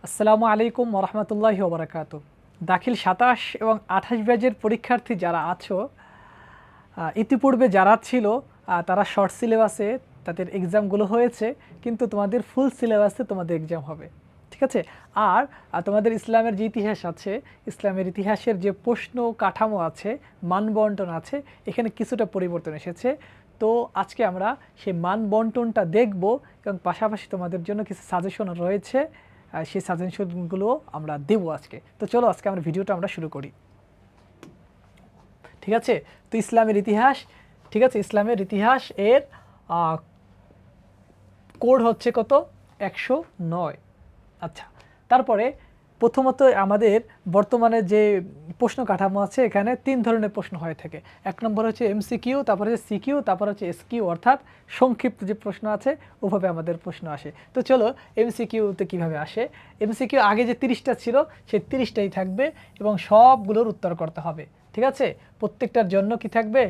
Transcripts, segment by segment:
আসসালামু আলাইকুম ওরহমতুল্লাহি ওবরাকাতু। দাখিল ২৭ এবং ২৮ ব্যাচের পরীক্ষার্থী যারা আছো, ইতিপূর্বে যারা ছিল তারা শর্ট সিলেবাসে তাদের এক্সামগুলো হয়েছে, কিন্তু তোমাদের ফুল সিলেবাসে তোমাদের এক্সাম হবে, ঠিক আছে? আর তোমাদের ইসলামের যে ইতিহাস আছে, ইসলামের ইতিহাসের যে প্রশ্ন কাঠামো আছে, মানবন্টন আছে, এখানে কিছুটা পরিবর্তন এসেছে। তো আজকে আমরা সেই মানবন্টনটা দেখব এবং পাশাপাশি তোমাদের জন্য কিছু সাজেশন রয়েছে, সেই সাজেশনগুলো আমরা দেবো আজকে। তো চলো আজকে আমরা ভিডিওটা আমরা শুরু করি, ঠিক আছে? তো ইসলামের ইতিহাস, ঠিক আছে, ইসলামের ইতিহাস এর কোড হচ্ছে কত? ১০৯। আচ্ছা, তারপরে প্রথমত আমাদের বর্তমানে যে প্রশ্ন কাঠামো আছে, এখানে ৩ ধরনের প্রশ্ন হয়ে থাকে। এক নম্বর হচ্ছে এমসিকিউ, তারপর হচ্ছে সিকিউ, তারপর হচ্ছে এসকিউ, অর্থাৎ সংক্ষিপ্ত যে প্রশ্ন আছে ওভাবে আমাদের প্রশ্ন আসে। তো চলো এমসিকিউতে কীভাবে আসে। এমসিকিউ আগে যে ৩০টা ছিল সেই ৩০টাই থাকবে এবং সবগুলোর উত্তর করতে হবে, ঠিক আছে? প্রত্যেকটার জন্য কি থাকবে?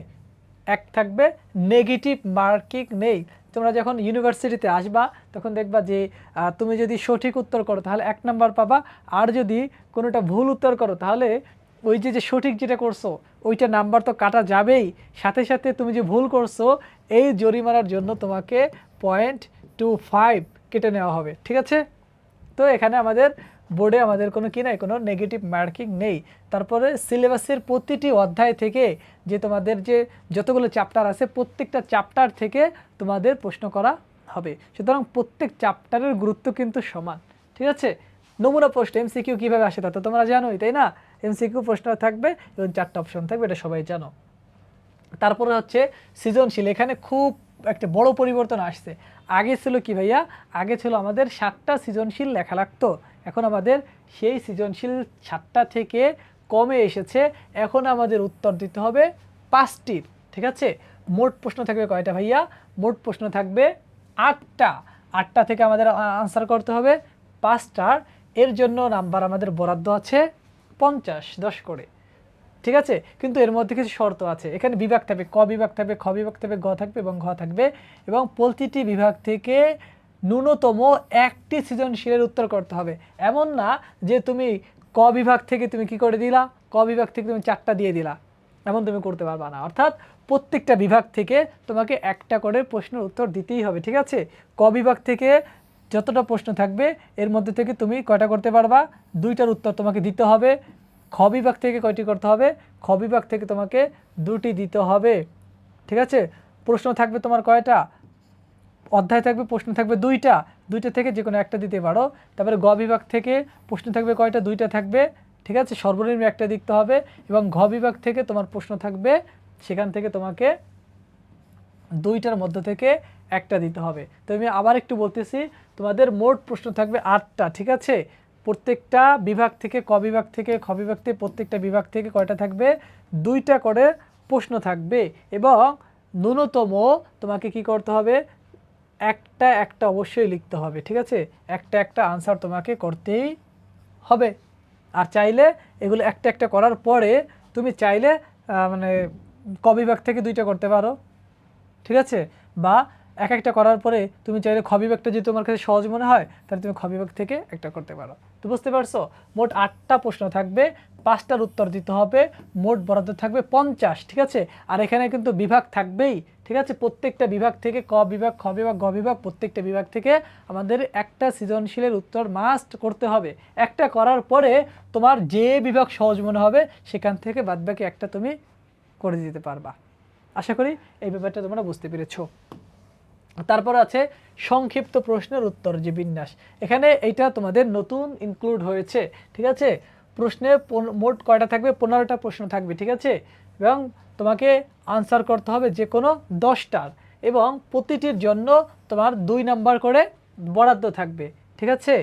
এক থাকবে, নেগেটিভ মার্কিং নেই। তোমরা যখন ইউনিভার্সিটিতে আসবা তখন দেখবা যে তুমি যদি সঠিক উত্তর করো তাহলে ১ নাম্বার পাবা, আর যদি কোনোটা ভুল উত্তর করো তাহলে ওই যে সঠিক যেটা করছো ওইটা নাম্বার তো কাটা যাবেই, সাথে সাথে তুমি যে ভুল করছো এই জরিমানার জন্য তোমাকে 0.25 কেটে নেওয়া হবে, ঠিক আছে? তো এখানে আমাদের বোর্ডে আমাদের কোনো কি নাই, কোনো নেগেটিভ মার্কিং নেই। তারপরে সিলেবাসের প্রতিটি অধ্যায় থেকে যে তোমাদের যে যতগুলো চ্যাপ্টার আছে প্রত্যেকটা চ্যাপ্টার থেকে তোমাদের প্রশ্ন করা হবে, সুতরাং প্রত্যেক চ্যাপ্টারের গুরুত্ব কিন্তু সমান, ঠিক আছে? নমুনা প্রশ্ন এমসিকিউ কীভাবে আসে তা তো তোমরা জানোই, তাই না? এমসিকিউ প্রশ্ন থাকবে এবং 4টা অপশন থাকবে, এটা সবাই জানো। তারপরে হচ্ছে সৃজনশীল, এখানে খুব একটা বড় পরিবর্তন আসছে। আগে ছিল কি ভাইয়া? আগে ছিল আমাদের 7টা সৃজনশীল লেখা লাগতো, এখন আমাদের সেই সৃজনশীল 7টা থেকে কমে এসেছে, এখন আমাদের উত্তর দিতে হবে 5টির, ঠিক আছে? মোট প্রশ্ন থাকবে কয়টা ভাইয়া? মোট প্রশ্ন থাকবে 8টা। 8টা থেকে আমাদের আনসার করতে হবে 5টার। এর জন্য নাম্বার আমাদের বরাদ্দ আছে 50, 10 করে, ঠিক আছে? কিন্তু এর মধ্যে কিছু শর্ত আছে। এখানে বিভাগ থাকবে, ক বিভাগ থাকবে, খ বিভাগ থাকবে, গ থাকবে এবং ঘ থাকবে, এবং প্রতিটি বিভাগ থেকে ন্যূনতম 1টি সৃজনশীলের উত্তর করতে হবে। এমন না যে তুমি ক বিভাগ থেকে তুমি কি করে দিলা, ক বিভাগ থেকে তুমি 4টা দিয়ে দিলা, এমন তুমি করতে পারবা না। অর্থাৎ প্রত্যেকটা বিভাগ থেকে তোমাকে একটা করে প্রশ্নের উত্তর দিতেই হবে, ঠিক আছে? ক বিভাগ থেকে যতটা প্রশ্ন থাকবে এর মধ্যে থেকে তুমি কয়টা করতে পারবা? 2টার উত্তর তোমাকে দিতে হবে। খ বিভাগ থেকে কয়টি করতে হবে? খ বিভাগ থেকে তোমাকে 2টি দিতে হবে, ঠিক আছে? প্রশ্ন থাকবে তোমার কয়টা? অধ্যায় থাকবে, প্রশ্ন থাকবে 2টা, 2টা থেকে যে কোনো একটা দিতে পারো। তারপরে গ বিভাগ থেকে প্রশ্ন থাকবে কয়টা? 2টা থাকবে, ঠিক আছে? সর্বনিম্ন একটা দিতে হবে। এবং ঘ বিভাগ থেকে তোমার প্রশ্ন থাকবে, সেখান থেকে তোমাকে 2টার মধ্য থেকে একটা দিতে হবে। তো আমি আবার একটু বলতেছি, তোমাদের মোট প্রশ্ন থাকবে 8টা, ঠিক আছে? প্রত্যেকটা বিভাগ থেকে, ক বিভাগ থেকে, খ বিভাগ থেকে, প্রত্যেকটা বিভাগ থেকে কয়টা থাকবে? 2টা করে প্রশ্ন থাকবে, এবং ন্যূনতম তোমাকে কি করতে হবে? একটা একটা অবশ্যই লিখতে হবে, ঠিক আছে? একটা একটা আনসার তোমাকে করতেই হবে। আর চাইলে এগুলো একটা একটা করার পরে তুমি চাইলে মানে ক বিভাগ থেকে 2টা করতে পারো, ঠিক আছে? বা একটা করার পরে তুমি চাইলে খ বিভাগটা যদি তোমার কাছে সহজ মনে হয় তাহলে তুমি খ বিভাগ থেকে একটা করতে পারো। তো বুঝতে পারছো? মোট 8টা প্রশ্ন থাকবে, 5টার উত্তর দিতে হবে, মোট বরাদ্দ থাকবে 50, ঠিক আছে? আর এখানে কিন্তু বিভাগ থাকবেই, ঠিক আছে? প্রত্যেকটা বিভাগ থেকে, ক বিভাগ, খ বিভাগ, গ বিভাগ, প্রত্যেকটা বিভাগ থেকে আমাদের একটা সৃজনশীলের উত্তর মাস্ট করতে হবে। একটা করার পরে তোমার যে বিভাগ সহজ মনে হবে সেখান থেকে বাদবাকি একটা তুমি করে দিতে পারবা। আশা করি এই ব্যাপারটা তোমরা বুঝতে পেরেছো। তারপর আছে সংক্ষিপ্ত প্রশ্নের উত্তর যে বিন্যাস, এখানে এইটা তোমাদের নতুন ইনক্লুড হয়েছে, ঠিক আছে? প্রশ্নে মোট কয়টা থাকবে? 15টা প্রশ্ন থাকবে, ঠিক আছে? এবং তোমাকে আনসার করতে হবে যে কোনো 10টার, এবং প্রতিটির জন্য তোমার 2 নাম্বার করে বরাদ্দ থাকবে, ঠিক আছে?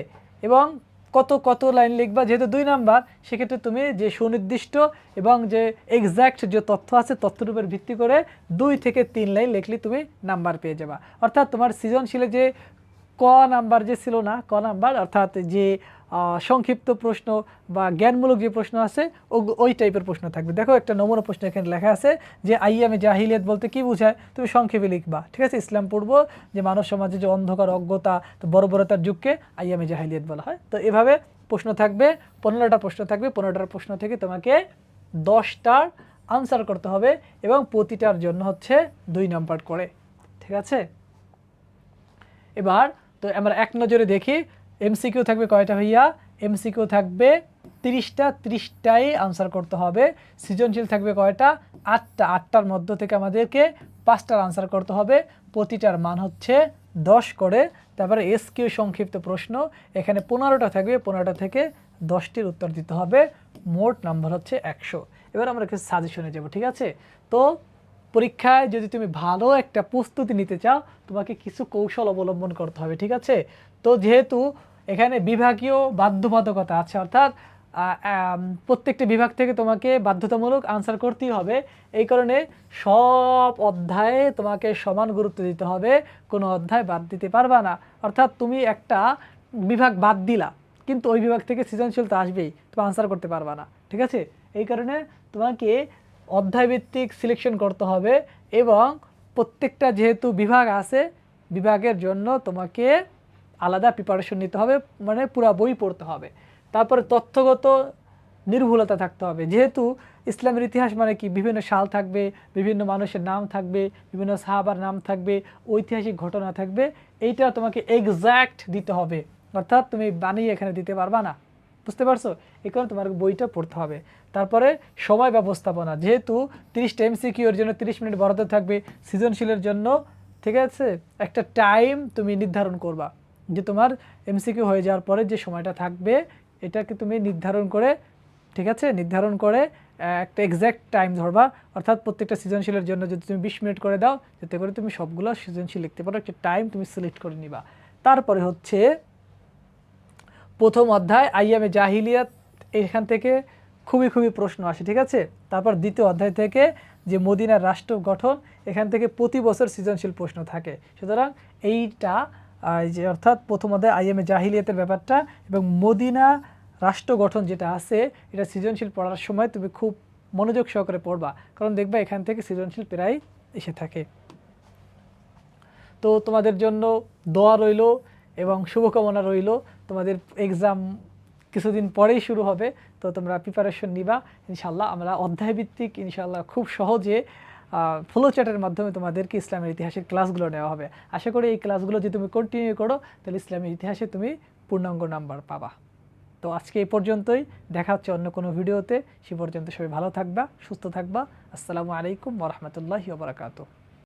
এবং কত কত লাইন লিখবা, যেহেতু 2 নাম্বার সেক্ষেত্রে তুমি যে সুনির্দিষ্ট এবং যে এক্স্যাক্ট যে তথ্য আছে তথ্যের উপর ভিত্তি করে 2 থেকে 3 লাইন লিখলে তুমি নাম্বার পেয়ে যাবা। অর্থাৎ তোমার সৃজনশীলে যে ক নাম্বার যে ছিল না, ক নাম্বার অর্থাৎ যে সংক্ষিপ্ত প্রশ্ন বা জ্ঞানমূলক যে প্রশ্ন আছে ওই টাইপের প্রশ্ন থাকবে। দেখো একটা নমুনা প্রশ্ন এখানে লেখা আছে যে আইয়ামে জাহিলিয়াত বলতে কি বোঝায়, তুমি সংক্ষেপে লিখবা, ঠিক আছে। ইসলাম পূর্ব যে মানব সমাজে যে অন্ধকার, অজ্ঞতা, তো বর্বরতার যুগকে আইয়ামে জাহিলিয়াত বলা হয়। তো এভাবে প্রশ্ন থাকবে, 15টা প্রশ্ন থাকবে, 15টার প্রশ্ন থেকে তোমাকে 10টার আনসার করতে হবে এবং প্রতিটার জন্য হচ্ছে 2 নাম্বার করে, ঠিক আছে। এবার তো আমরা এক নজরে দেখি এমসিকিউ থাকবে কয়টা ভাইয়া, এমসিকিউ থাকবে 30টা, 30টাই আনসার করতে হবে। সৃজনশীল থাকবে কয়টা, 8টা, 8টার মধ্য থেকে আমাদেরকে 5টার আনসার করতে হবে, প্রতিটার মান হচ্ছে 10 করে। তারপরে এসকিউ সংক্ষিপ্ত প্রশ্ন এখানে 15টা থাকবে, 15টা থেকে 10টির উত্তর দিতে হবে, মোট নাম্বার হচ্ছে 100। এবার আমরা কিছু সাজেশনে যাব, ঠিক আছে। তো পরীক্ষায় যদি তুমি ভালো একটা প্রস্তুতি নিতে চাও তোমাকে কিছু কৌশল অবলম্বন করতে হবে, ঠিক আছে। তো যেহেতু এখানে বিভাগীয় বাধ্যবাধকতা আছে, অর্থাৎ প্রত্যেকটা বিভাগ থেকে তোমাকে বাধ্যতামূলক আনসার করতেই হবে, এই কারণে সব অধ্যায়ে তোমাকে সমান গুরুত্ব দিতে হবে, কোনো অধ্যায় বাদ দিতে পারবা না। অর্থাৎ তুমি একটা বিভাগ বাদ দিলা কিন্তু ওই বিভাগ থেকে সৃজনশীল তো আসবেই, তুমি আনসার করতে পারবা না, ঠিক আছে। এই কারণে তোমাকে অধ্যায়ভিত্তিক সিলেকশন করতে হবে এবং প্রত্যেকটা যেহেতু বিভাগ আছে বিভাগের জন্য তোমাকে আলাদা প্রিপারেশন নিতে হবে, মানে পুরো বই পড়তে হবে। তারপরে তথ্যগত নির্ভুলতা থাকতে হবে, যেহেতু ইসলামের ইতিহাস মানে কি বিভিন্ন সাল থাকবে, বিভিন্ন মানুষের নাম থাকবে, বিভিন্ন সাহাবার নাম থাকবে, ঐতিহাসিক ঘটনা থাকবে, এইটা তোমাকে এক্স্যাক্ট দিতে হবে, অর্থাৎ তুমি বানিয়ে এখানে দিতে পারবা না, বুঝতে পারছো। এই কারণে তোমার বইটা পড়তে হবে। তারপরে সময় ব্যবস্থাপনা, যেহেতু 30টা এমসিকিউ এর জন্য 30 মিনিট বরাদ্দ থাকবে, সৃজনশীলের জন্য, ঠিক আছে, একটা টাইম তুমি নির্ধারণ করবা যে তোমার এমসিকিউ হয়ে যাওয়ার পরে যে সময়টা থাকবে এটাকে তুমি নির্ধারণ করে, ঠিক আছে, নির্ধারণ করে একটা এক্স্যাক্ট টাইম ধরবা। অর্থাৎ প্রত্যেকটা সৃজনশীলের জন্য যদি তুমি 20 মিনিট করে দাও যাতে করে তুমি সবগুলো সৃজনশীল লিখতে পারো, একটা টাইম তুমি সিলেক্ট করে নিবা। তারপরে হচ্ছে প্রথম অধ্যায় আইয়ামে জাহিলিয়াত, এখান থেকে খুবই প্রশ্ন আসে, ঠিক আছে। তারপর দ্বিতীয় অধ্যায় থেকে যে মদিনার রাষ্ট্র গঠন, এখান থেকে প্রতি বছর সৃজনশীল প্রশ্ন থাকে। সুতরাং এইটা যে অর্থাৎ প্রথম অধ্যায় আইয়ামে জাহিলিয়াতের ব্যাপারটা এবং মদিনা রাষ্ট্র গঠন যেটা আছে এটা সৃজনশীল পড়ার সময় তুমি খুব মনোযোগ সহকারে পড়বা, কারণ দেখবা এখান থেকে সৃজনশীল প্রায় এসে থাকে। তো তোমাদের জন্য দোয়া রইল এবং শুভকামনা রইল। তোমাদের এক্সাম কিছুদিন পরেই শুরু হবে, তো তোমরা প্রিপারেশন নিবা ইনশাল্লাহ। আমরা অধ্যায়ভিত্তিক ইনশাল্লাহ খুব সহজে ফ্লো চ্যাটের মাধ্যমে তোমাদেরকে ইসলামের ইতিহাসের ক্লাসগুলো নেওয়া হবে। আশা করি এই ক্লাসগুলো যদি তুমি কন্টিনিউ করো তাহলে ইসলামের ইতিহাসে তুমি পূর্ণাঙ্গ নাম্বার পাবা। তো আজকে এই পর্যন্তই, দেখা হচ্ছে অন্য কোনো ভিডিওতে। সে পর্যন্ত সবাই ভালো থাকবা, সুস্থ থাকবা। আসসালামু আলাইকুম ওয়া রাহমাতুল্লাহি ওয়া বারাকাতুহু।